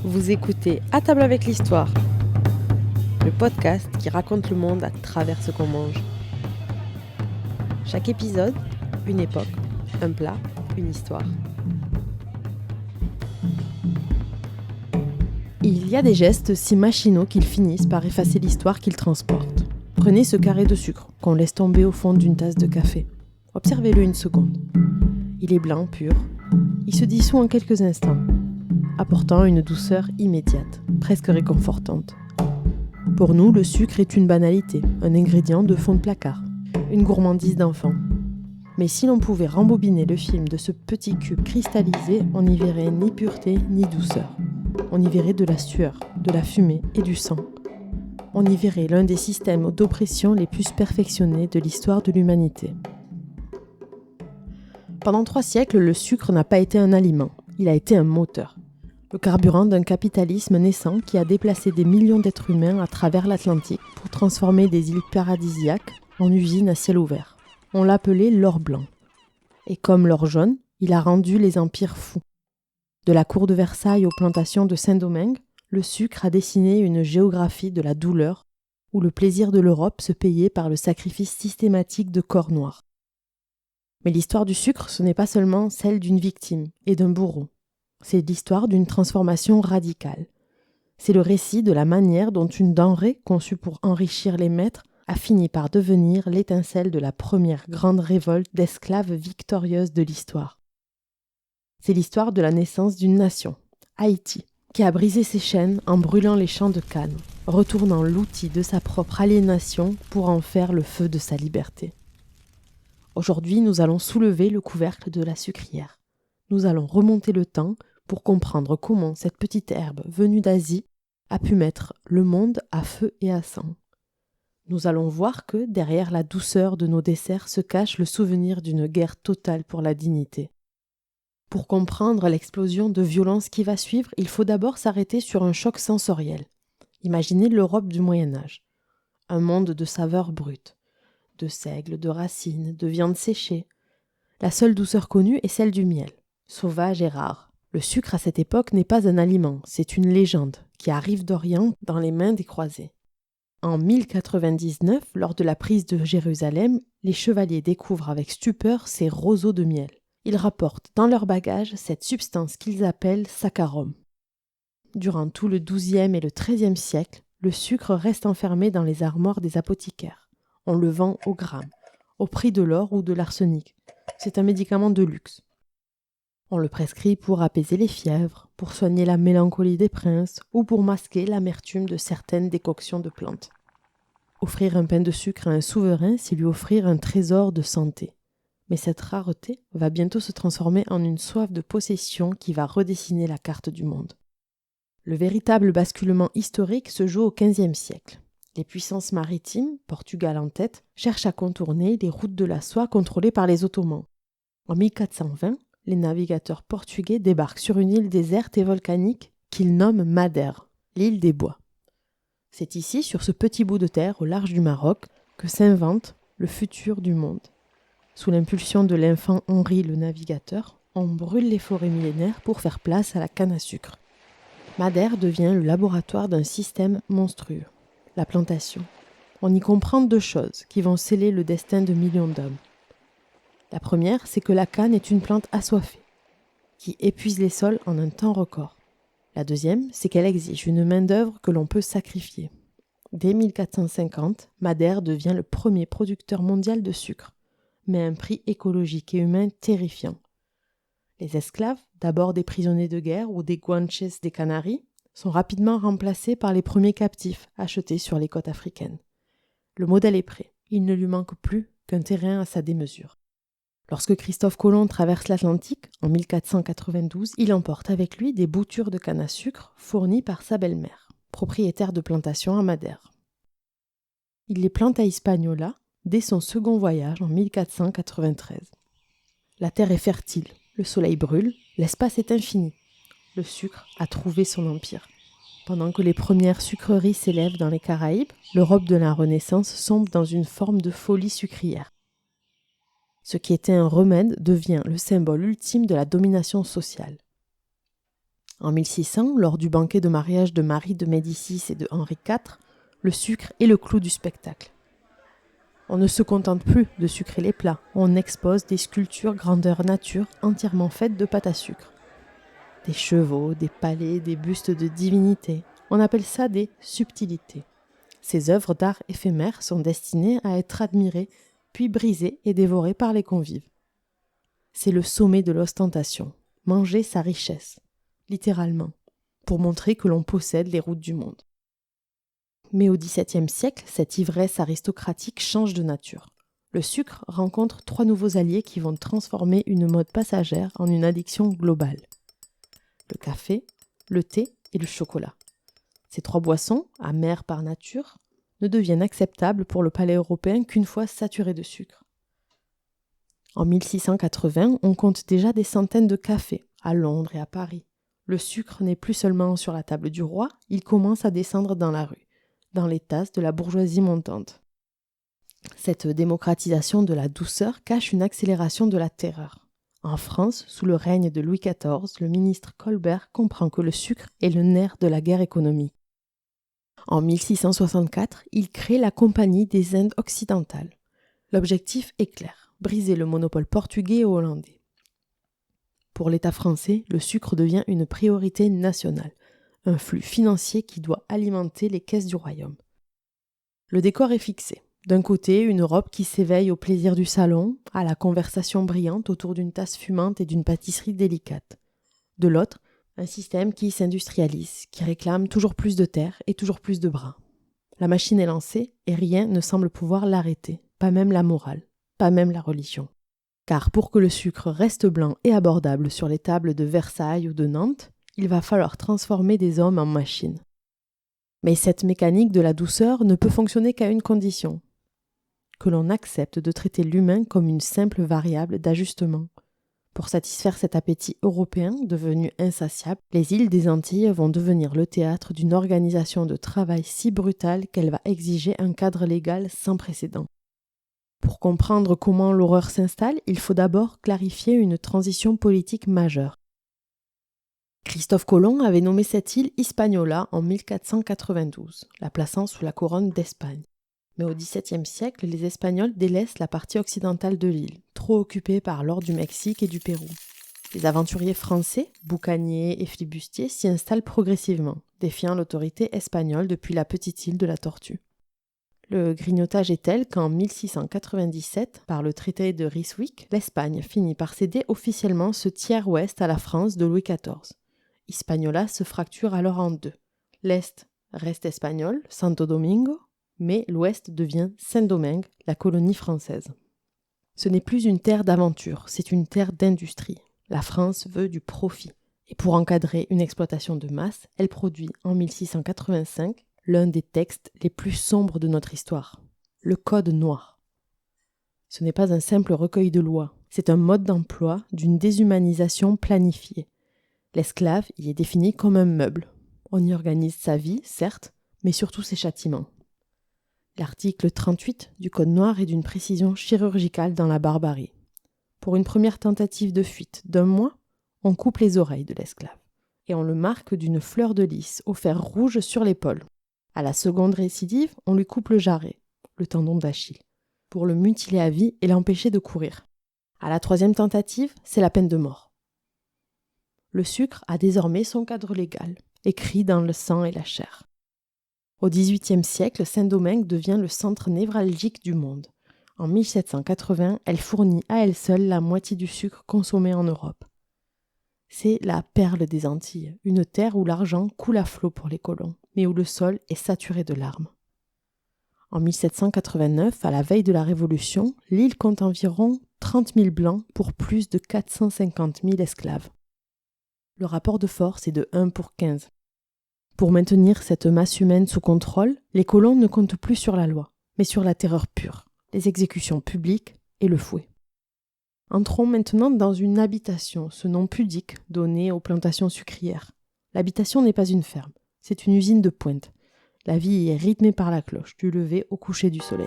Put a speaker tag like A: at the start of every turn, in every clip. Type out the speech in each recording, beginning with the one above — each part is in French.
A: Vous écoutez À table avec l'histoire, le podcast qui raconte le monde à travers ce qu'on mange. Chaque épisode, une époque, un plat, une histoire. Il y a des gestes si machinaux qu'ils finissent par effacer l'histoire qu'ils transportent. Prenez ce carré de sucre qu'on laisse tomber au fond d'une tasse de café. Observez-le une seconde. Il est blanc, pur. Il se dissout en quelques instants, apportant une douceur immédiate, presque réconfortante. Pour nous, le sucre est une banalité, un ingrédient de fond de placard, une gourmandise d'enfant. Mais si l'on pouvait rembobiner le film de ce petit cube cristallisé, on n'y verrait ni pureté ni douceur. On y verrait de la sueur, de la fumée et du sang. On y verrait l'un des systèmes d'oppression les plus perfectionnés de l'histoire de l'humanité. Pendant 3 siècles, le sucre n'a pas été un aliment, il a été un moteur. Le carburant d'un capitalisme naissant qui a déplacé des millions d'êtres humains à travers l'Atlantique pour transformer des îles paradisiaques en usines à ciel ouvert. On l'appelait l'or blanc. Et comme l'or jaune, il a rendu les empires fous. De la cour de Versailles aux plantations de Saint-Domingue, le sucre a dessiné une géographie de la douleur où le plaisir de l'Europe se payait par le sacrifice systématique de corps noirs. Mais l'histoire du sucre, ce n'est pas seulement celle d'une victime et d'un bourreau. C'est l'histoire d'une transformation radicale. C'est le récit de la manière dont une denrée conçue pour enrichir les maîtres a fini par devenir l'étincelle de la première grande révolte d'esclaves victorieuse de l'histoire. C'est l'histoire de la naissance d'une nation, Haïti, qui a brisé ses chaînes en brûlant les champs de canne, retournant l'outil de sa propre aliénation pour en faire le feu de sa liberté. Aujourd'hui, nous allons soulever le couvercle de la sucrière. Nous allons remonter le temps pour comprendre comment cette petite herbe venue d'Asie a pu mettre le monde à feu et à sang. Nous allons voir que derrière la douceur de nos desserts se cache le souvenir d'une guerre totale pour la dignité. Pour comprendre l'explosion de violence qui va suivre, il faut d'abord s'arrêter sur un choc sensoriel. Imaginez l'Europe du Moyen-Âge. Un monde de saveurs brutes, de seigle, de racines, de viande séchée. La seule douceur connue est celle du miel, sauvage et rare. Le sucre à cette époque n'est pas un aliment, c'est une légende qui arrive d'Orient dans les mains des croisés. En 1099, lors de la prise de Jérusalem, les chevaliers découvrent avec stupeur ces roseaux de miel. Ils rapportent dans leur bagage cette substance qu'ils appellent saccharum. Durant tout le XIIe et le XIIIe siècle, le sucre reste enfermé dans les armoires des apothicaires. On le vend au gramme, au prix de l'or ou de l'arsenic. C'est un médicament de luxe. On le prescrit pour apaiser les fièvres, pour soigner la mélancolie des princes ou pour masquer l'amertume de certaines décoctions de plantes. Offrir un pain de sucre à un souverain, c'est lui offrir un trésor de santé. Mais cette rareté va bientôt se transformer en une soif de possession qui va redessiner la carte du monde. Le véritable basculement historique se joue au XVe siècle. Les puissances maritimes, Portugal en tête, cherchent à contourner les routes de la soie contrôlées par les Ottomans. En 1420, les navigateurs portugais débarquent sur une île déserte et volcanique qu'ils nomment Madère, l'île des bois. C'est ici, sur ce petit bout de terre au large du Maroc, que s'invente le futur du monde. Sous l'impulsion de l'infant Henri le navigateur, on brûle les forêts millénaires pour faire place à la canne à sucre. Madère devient le laboratoire d'un système monstrueux, la plantation. On y comprend 2 choses qui vont sceller le destin de millions d'hommes. La première, c'est que la canne est une plante assoiffée, qui épuise les sols en un temps record. La deuxième, c'est qu'elle exige une main-d'œuvre que l'on peut sacrifier. Dès 1450, Madère devient le premier producteur mondial de sucre, mais à un prix écologique et humain terrifiant. Les esclaves, d'abord des prisonniers de guerre ou des guanches des Canaries, sont rapidement remplacés par les premiers captifs achetés sur les côtes africaines. Le modèle est prêt, il ne lui manque plus qu'un terrain à sa démesure. Lorsque Christophe Colomb traverse l'Atlantique, en 1492, il emporte avec lui des boutures de canne à sucre fournies par sa belle-mère, propriétaire de plantations à Madère. Il les plante à Hispaniola dès son second voyage en 1493. La terre est fertile, le soleil brûle, l'espace est infini. Le sucre a trouvé son empire. Pendant que les premières sucreries s'élèvent dans les Caraïbes, l'Europe de la Renaissance sombre dans une forme de folie sucrière. Ce qui était un remède devient le symbole ultime de la domination sociale. En 1600, lors du banquet de mariage de Marie de Médicis et de Henri IV, le sucre est le clou du spectacle. On ne se contente plus de sucrer les plats, on expose des sculptures grandeur nature entièrement faites de pâte à sucre. Des chevaux, des palais, des bustes de divinités, on appelle ça des subtilités. Ces œuvres d'art éphémères sont destinées à être admirées, puis brisées et dévorées par les convives. C'est le sommet de l'ostentation, manger sa richesse, littéralement, pour montrer que l'on possède les routes du monde. Mais au XVIIe siècle, cette ivresse aristocratique change de nature. Le sucre rencontre 3 nouveaux alliés qui vont transformer une mode passagère en une addiction globale. Le café, le thé et le chocolat. Ces 3 boissons, amères par nature, ne deviennent acceptables pour le palais européen qu'une fois saturés de sucre. En 1680, on compte déjà des centaines de cafés, à Londres et à Paris. Le sucre n'est plus seulement sur la table du roi, il commence à descendre dans la rue, dans les tasses de la bourgeoisie montante. Cette démocratisation de la douceur cache une accélération de la terreur. En France, sous le règne de Louis XIV, le ministre Colbert comprend que le sucre est le nerf de la guerre économique. En 1664, il crée la Compagnie des Indes occidentales. L'objectif est clair, briser le monopole portugais et hollandais. Pour l'État français, le sucre devient une priorité nationale, un flux financier qui doit alimenter les caisses du royaume. Le décor est fixé. D'un côté, une Europe qui s'éveille au plaisir du salon, à la conversation brillante autour d'une tasse fumante et d'une pâtisserie délicate. De l'autre, un système qui s'industrialise, qui réclame toujours plus de terres et toujours plus de bras. La machine est lancée et rien ne semble pouvoir l'arrêter, pas même la morale, pas même la religion. Car pour que le sucre reste blanc et abordable sur les tables de Versailles ou de Nantes, il va falloir transformer des hommes en machines. Mais cette mécanique de la douceur ne peut fonctionner qu'à une condition, que l'on accepte de traiter l'humain comme une simple variable d'ajustement. Pour satisfaire cet appétit européen devenu insatiable, les îles des Antilles vont devenir le théâtre d'une organisation de travail si brutale qu'elle va exiger un cadre légal sans précédent. Pour comprendre comment l'horreur s'installe, il faut d'abord clarifier une transition politique majeure. Christophe Colomb avait nommé cette île Hispaniola en 1492, la plaçant sous la couronne d'Espagne. Mais au XVIIe siècle, les Espagnols délaissent la partie occidentale de l'île, trop occupée par l'or du Mexique et du Pérou. Les aventuriers français, boucaniers et flibustiers, s'y installent progressivement, défiant l'autorité espagnole depuis la petite île de la Tortue. Le grignotage est tel qu'en 1697, par le traité de Ryswick, l'Espagne finit par céder officiellement ce tiers ouest à la France de Louis XIV. Hispaniola se fracture alors en 2. L'Est reste espagnol, Santo Domingo, mais l'Ouest devient Saint-Domingue, la colonie française. Ce n'est plus une terre d'aventure, c'est une terre d'industrie. La France veut du profit. Et pour encadrer une exploitation de masse, elle produit en 1685 l'un des textes les plus sombres de notre histoire, le Code noir. Ce n'est pas un simple recueil de lois, c'est un mode d'emploi d'une déshumanisation planifiée. L'esclave y est défini comme un meuble. On y organise sa vie, certes, mais surtout ses châtiments. L'article 38 du Code noir est d'une précision chirurgicale dans la barbarie. Pour une première tentative de fuite d'1 mois, on coupe les oreilles de l'esclave et on le marque d'une fleur de lys au fer rouge sur l'épaule. À la seconde récidive, on lui coupe le jarret, le tendon d'Achille, pour le mutiler à vie et l'empêcher de courir. À la 3e tentative, c'est la peine de mort. Le sucre a désormais son cadre légal, écrit dans le sang et la chair. Au XVIIIe siècle, Saint-Domingue devient le centre névralgique du monde. En 1780, elle fournit à elle seule la moitié du sucre consommé en Europe. C'est la perle des Antilles, une terre où l'argent coule à flot pour les colons, mais où le sol est saturé de larmes. En 1789, à la veille de la Révolution, l'île compte environ 30 000 blancs pour plus de 450 000 esclaves. Le rapport de force est de 1 pour 15. Pour maintenir cette masse humaine sous contrôle, les colons ne comptent plus sur la loi, mais sur la terreur pure, les exécutions publiques et le fouet. Entrons maintenant dans une habitation, ce nom pudique donné aux plantations sucrières. L'habitation n'est pas une ferme, C'est une usine de pointe. La vie y est rythmée par la cloche, du lever au coucher du soleil.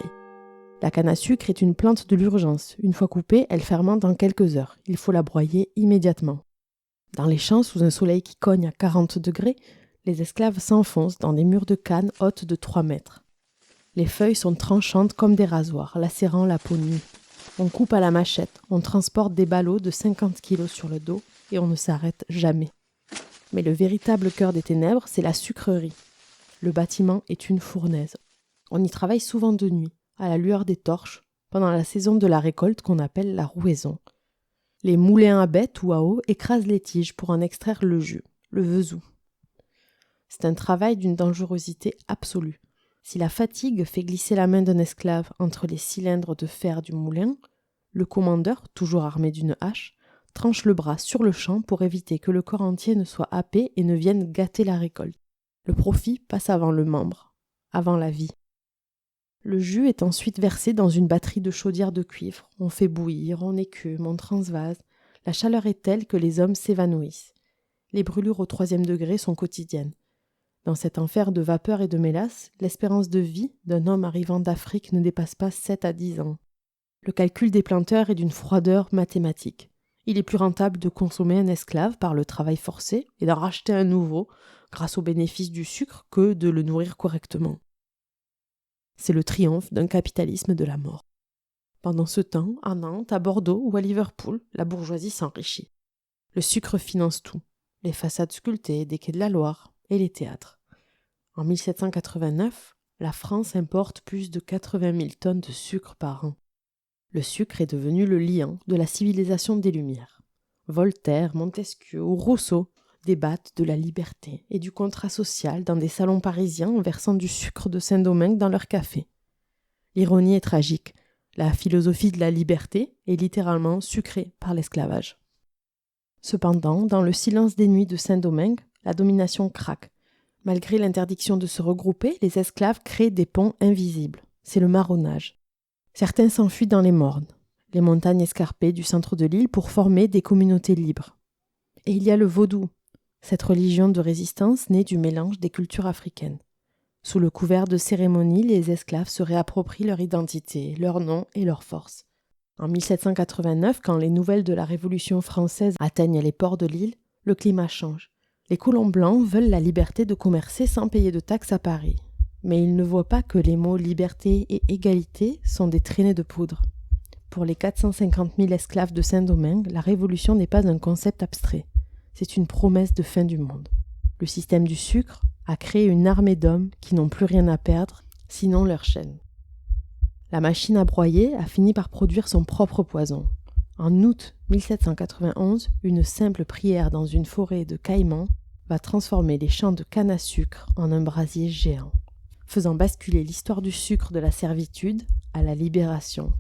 A: La canne à sucre est une plante de l'urgence. Une fois coupée, elle fermente en quelques heures. Il faut la broyer immédiatement. Dans les champs, sous un soleil qui cogne à 40 degrés, les esclaves s'enfoncent dans des murs de canne hautes de 3 mètres. Les feuilles sont tranchantes comme des rasoirs, lacérant la peau nue. On coupe à la machette, on transporte des ballots de 50 kilos sur le dos et on ne s'arrête jamais. Mais le véritable cœur des ténèbres, c'est la sucrerie. Le bâtiment est une fournaise. On y travaille souvent de nuit, à la lueur des torches, pendant la saison de la récolte qu'on appelle la rouaison. Les moulins à bêtes ou à eau écrasent les tiges pour en extraire le jus, le vezou. C'est un travail d'une dangerosité absolue. Si la fatigue fait glisser la main d'un esclave entre les cylindres de fer du moulin, le commandeur, toujours armé d'une hache, tranche le bras sur le champ pour éviter que le corps entier ne soit happé et ne vienne gâter la récolte. Le profit passe avant le membre, avant la vie. Le jus est ensuite versé dans une batterie de chaudières de cuivre. On fait bouillir, on écume, on transvase. La chaleur est telle que les hommes s'évanouissent. Les brûlures au 3e degré sont quotidiennes. Dans cet enfer de vapeur et de mélasse, l'espérance de vie d'un homme arrivant d'Afrique ne dépasse pas 7 à 10 ans. Le calcul des planteurs est d'une froideur mathématique. Il est plus rentable de consommer un esclave par le travail forcé et d'en racheter un nouveau grâce au bénéfice du sucre que de le nourrir correctement. C'est le triomphe d'un capitalisme de la mort. Pendant ce temps, à Nantes, à Bordeaux ou à Liverpool, la bourgeoisie s'enrichit. Le sucre finance tout, les façades sculptées des quais de la Loire et les théâtres. En 1789, la France importe plus de 80 000 tonnes de sucre par an. Le sucre est devenu le liant de la civilisation des Lumières. Voltaire, Montesquieu ou Rousseau débattent de la liberté et du contrat social dans des salons parisiens en versant du sucre de Saint-Domingue dans leur café. L'ironie est tragique. La philosophie de la liberté est littéralement sucrée par l'esclavage. Cependant, dans le silence des nuits de Saint-Domingue, la domination craque. Malgré l'interdiction de se regrouper, les esclaves créent des ponts invisibles. C'est le marronnage. Certains s'enfuient dans les mornes, les montagnes escarpées du centre de l'île pour former des communautés libres. Et il y a le vaudou, cette religion de résistance née du mélange des cultures africaines. Sous le couvert de cérémonies, les esclaves se réapproprient leur identité, leur nom et leur force. En 1789, quand les nouvelles de la Révolution française atteignent les ports de l'île, le climat change. Les colons blancs veulent la liberté de commercer sans payer de taxes à Paris. Mais ils ne voient pas que les mots liberté et égalité sont des traînées de poudre. Pour les 450 000 esclaves de Saint-Domingue, la révolution n'est pas un concept abstrait. C'est une promesse de fin du monde. Le système du sucre a créé une armée d'hommes qui n'ont plus rien à perdre, sinon leur chaîne. La machine à broyer a fini par produire son propre poison. En août 1791, une simple prière dans une forêt de caïmans va transformer les champs de canne à sucre en un brasier géant, faisant basculer l'histoire du sucre de la servitude à la libération.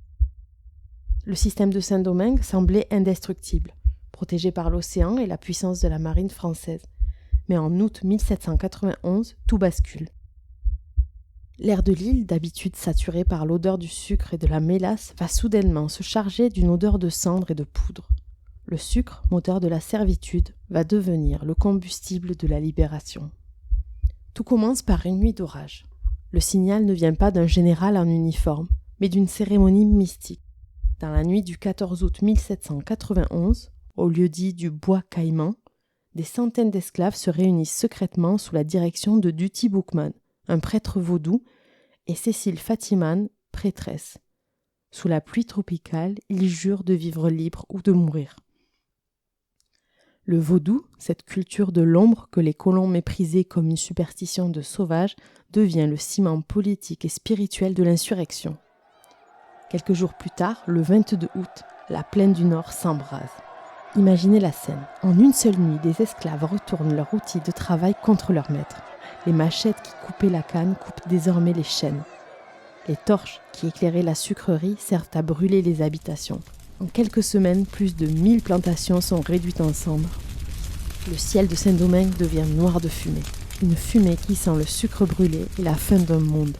A: Le système de Saint-Domingue semblait indestructible, protégé par l'océan et la puissance de la marine française. Mais en août 1791, tout bascule. L'air de l'île, d'habitude saturé par l'odeur du sucre et de la mélasse, va soudainement se charger d'une odeur de cendre et de poudre. Le sucre, moteur de la servitude, va devenir le combustible de la libération. Tout commence par une nuit d'orage. Le signal ne vient pas d'un général en uniforme, mais d'une cérémonie mystique. Dans la nuit du 14 août 1791, au lieu dit du Bois Caïman, des centaines d'esclaves se réunissent secrètement sous la direction de Duty Boukman, un prêtre vaudou, et Cécile Fatiman, prêtresse. Sous la pluie tropicale, ils jurent de vivre libres ou de mourir. Le vaudou, cette culture de l'ombre que les colons méprisaient comme une superstition de sauvages, devient le ciment politique et spirituel de l'insurrection. Quelques jours plus tard, le 22 août, la plaine du Nord s'embrase. Imaginez la scène. En une seule nuit, des esclaves retournent leur outil de travail contre leur maître. Les machettes qui coupaient la canne coupent désormais les chaînes. Les torches qui éclairaient la sucrerie servent à brûler les habitations. En quelques semaines, plus de 1000 plantations sont réduites en cendres. Le ciel de Saint-Domingue devient noir de fumée. Une fumée qui sent le sucre brûlé et la fin d'un monde.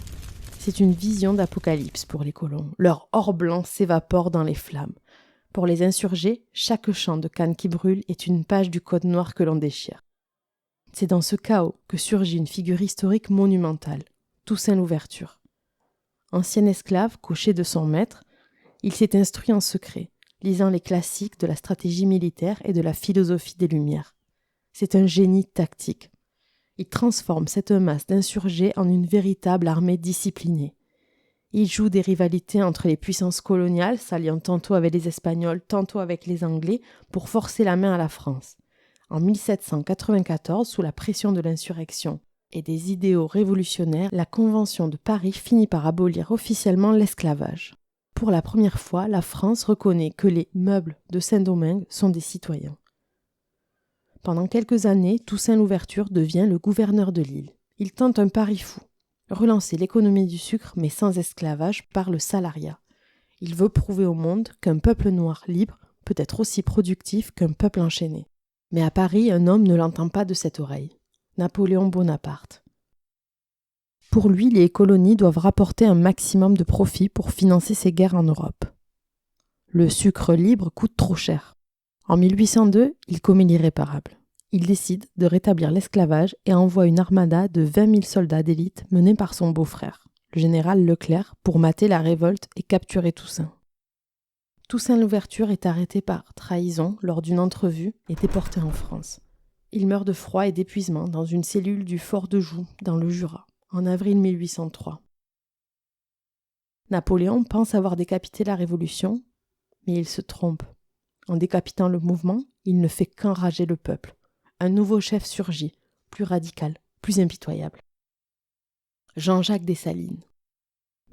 A: C'est une vision d'apocalypse pour les colons. Leur or blanc s'évapore dans les flammes. Pour les insurgés, chaque champ de canne qui brûle est une page du code noir que l'on déchire. C'est dans ce chaos que surgit une figure historique monumentale, Toussaint Louverture. Ancien esclave, cocher de son maître, il s'est instruit en secret, lisant les classiques de la stratégie militaire et de la philosophie des Lumières. C'est un génie tactique. Il transforme cette masse d'insurgés en une véritable armée disciplinée. Il joue des rivalités entre les puissances coloniales, s'alliant tantôt avec les Espagnols, tantôt avec les Anglais, pour forcer la main à la France. En 1794, sous la pression de l'insurrection et des idéaux révolutionnaires, la Convention de Paris finit par abolir officiellement l'esclavage. Pour la première fois, la France reconnaît que les meubles de Saint-Domingue sont des citoyens. Pendant quelques années, Toussaint Louverture devient le gouverneur de l'île. Il tente un pari fou, relancer l'économie du sucre mais sans esclavage par le salariat. Il veut prouver au monde qu'un peuple noir libre peut être aussi productif qu'un peuple enchaîné. Mais à Paris, un homme ne l'entend pas de cette oreille. Napoléon Bonaparte. Pour lui, les colonies doivent rapporter un maximum de profit pour financer ses guerres en Europe. Le sucre libre coûte trop cher. En 1802, il commet l'irréparable. Il décide de rétablir l'esclavage et envoie une armada de 20 000 soldats d'élite menés par son beau-frère, le général Leclerc, pour mater la révolte et capturer Toussaint. Toussaint Louverture est arrêté par trahison lors d'une entrevue et déporté en France. Il meurt de froid et d'épuisement dans une cellule du fort de Joux, dans le Jura, en avril 1803. Napoléon pense avoir décapité la Révolution, mais il se trompe. En décapitant le mouvement, il ne fait qu'enrager le peuple. Un nouveau chef surgit, plus radical, plus impitoyable. Jean-Jacques Dessalines.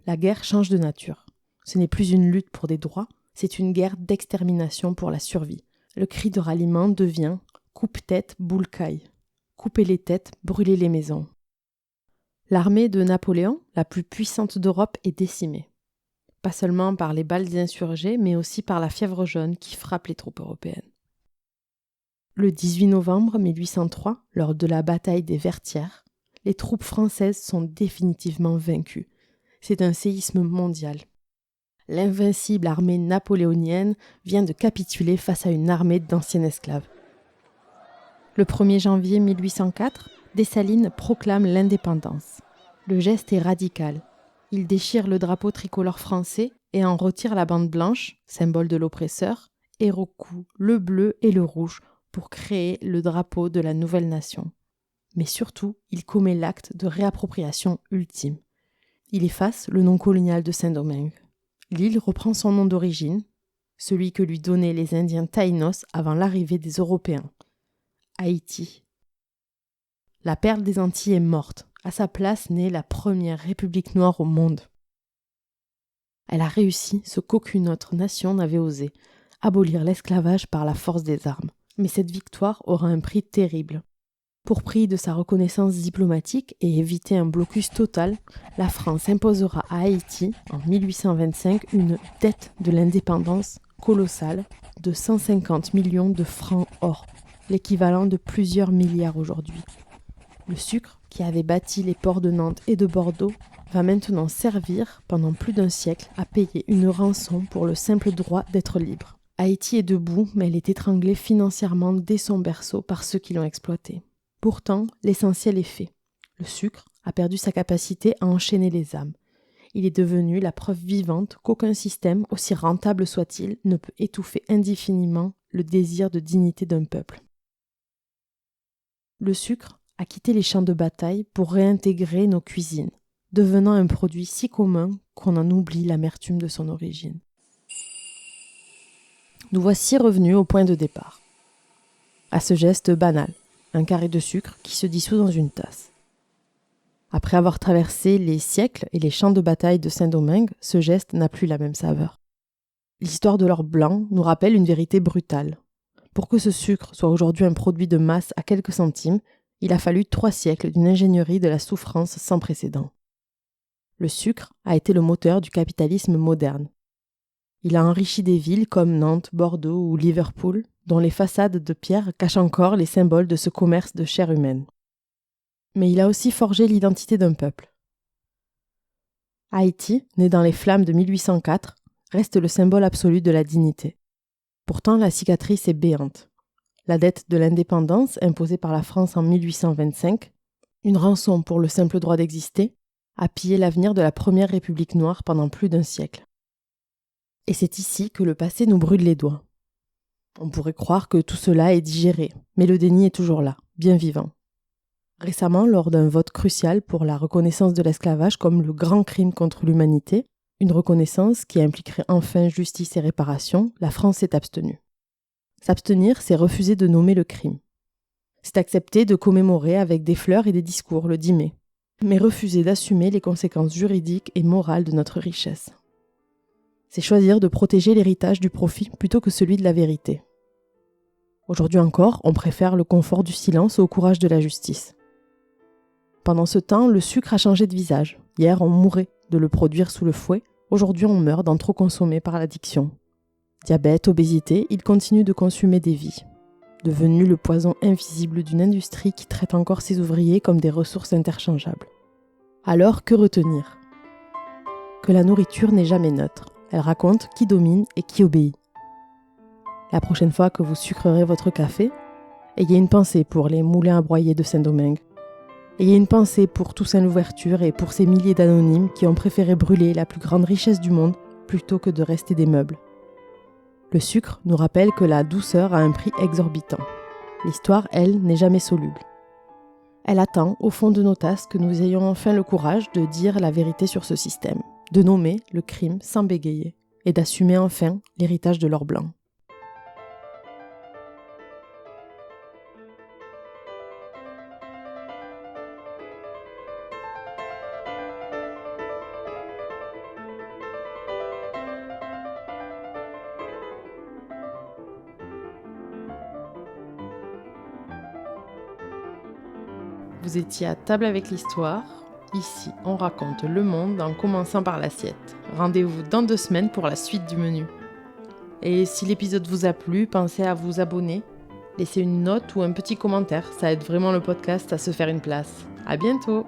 A: La guerre change de nature. Ce n'est plus une lutte pour des droits, c'est une guerre d'extermination pour la survie. Le cri de ralliement devient « coupe-tête, boule-caille ». Coupez les têtes, brûlez les maisons. L'armée de Napoléon, la plus puissante d'Europe, est décimée. Pas seulement par les balles des insurgés, mais aussi par la fièvre jaune qui frappe les troupes européennes. Le 18 novembre 1803, lors de la bataille des Vertières, les troupes françaises sont définitivement vaincues. C'est un séisme mondial. L'invincible armée napoléonienne vient de capituler face à une armée d'anciens esclaves. Le 1er janvier 1804, Dessalines proclame l'indépendance. Le geste est radical. Il déchire le drapeau tricolore français et en retire la bande blanche, symbole de l'oppresseur, et recoue le bleu et le rouge pour créer le drapeau de la nouvelle nation. Mais surtout, il commet l'acte de réappropriation ultime. Il efface le nom colonial de Saint-Domingue. L'île reprend son nom d'origine, celui que lui donnaient les Indiens Taïnos avant l'arrivée des Européens. Haïti. La perle des Antilles est morte. À sa place naît la première république noire au monde. Elle a réussi ce qu'aucune autre nation n'avait osé, abolir l'esclavage par la force des armes. Mais cette victoire aura un prix terrible. Pour prix de sa reconnaissance diplomatique et éviter un blocus total, la France imposera à Haïti, en 1825, une dette de l'indépendance colossale de 150 millions de francs or, l'équivalent de plusieurs milliards aujourd'hui. Le sucre, qui avait bâti les ports de Nantes et de Bordeaux, va maintenant servir, pendant plus d'un siècle, à payer une rançon pour le simple droit d'être libre. Haïti est debout, mais elle est étranglée financièrement dès son berceau par ceux qui l'ont exploitée. Pourtant, l'essentiel est fait. Le sucre a perdu sa capacité à enchaîner les âmes. Il est devenu la preuve vivante qu'aucun système, aussi rentable soit-il, ne peut étouffer indéfiniment le désir de dignité d'un peuple. Le sucre a quitté les champs de bataille pour réintégrer nos cuisines, devenant un produit si commun qu'on en oublie l'amertume de son origine. Nous voici revenus au point de départ. À ce geste banal, un carré de sucre qui se dissout dans une tasse. Après avoir traversé les siècles et les champs de bataille de Saint-Domingue, ce geste n'a plus la même saveur. L'histoire de l'or blanc nous rappelle une vérité brutale. Pour que ce sucre soit aujourd'hui un produit de masse à quelques centimes, il a fallu 3 siècles d'une ingénierie de la souffrance sans précédent. Le sucre a été le moteur du capitalisme moderne. Il a enrichi des villes comme Nantes, Bordeaux ou Liverpool, dont les façades de pierre cachent encore les symboles de ce commerce de chair humaine. Mais il a aussi forgé l'identité d'un peuple. Haïti, né dans les flammes de 1804, reste le symbole absolu de la dignité. Pourtant, la cicatrice est béante. la dette de l'indépendance imposée par la France en 1825, une rançon pour le simple droit d'exister, a pillé l'avenir de la première République noire pendant plus d'un siècle. Et c'est ici que le passé nous brûle les doigts. On pourrait croire que tout cela est digéré, mais le déni est toujours là, bien vivant. Récemment, lors d'un vote crucial pour la reconnaissance de l'esclavage comme le grand crime contre l'humanité, une reconnaissance qui impliquerait enfin justice et réparation, la France s'est abstenue. S'abstenir, c'est refuser de nommer le crime. C'est accepter de commémorer avec des fleurs et des discours le 10 mai, mais refuser d'assumer les conséquences juridiques et morales de notre richesse. C'est choisir de protéger l'héritage du profit plutôt que celui de la vérité. Aujourd'hui encore, on préfère le confort du silence au courage de la justice. Pendant ce temps, le sucre a changé de visage. Hier, on mourait de le produire sous le fouet. Aujourd'hui, on meurt d'en trop consommer par l'addiction. Diabète, obésité, il continue de consumer des vies. Devenu le poison invisible d'une industrie qui traite encore ses ouvriers comme des ressources interchangeables. Alors, que retenir ? Que la nourriture n'est jamais neutre. Elle raconte qui domine et qui obéit. La prochaine fois que vous sucrerez votre café, ayez une pensée pour les moulins à broyer de Saint-Domingue. Ayez une pensée pour Toussaint Louverture et pour ces milliers d'anonymes qui ont préféré brûler la plus grande richesse du monde plutôt que de rester des meubles. Le sucre nous rappelle que la douceur a un prix exorbitant. L'histoire, elle, n'est jamais soluble. Elle attend, au fond de nos tasses, que nous ayons enfin le courage de dire la vérité sur ce système, de nommer le crime sans bégayer et d'assumer enfin l'héritage de l'or blanc. Vous étiez à table avec l'histoire. Ici, on raconte le monde en commençant par l'assiette. Rendez-vous dans 2 semaines pour la suite du menu. Et si l'épisode vous a plu, pensez à vous abonner, laissez une note ou un petit commentaire. Ça aide vraiment le podcast à se faire une place. À bientôt!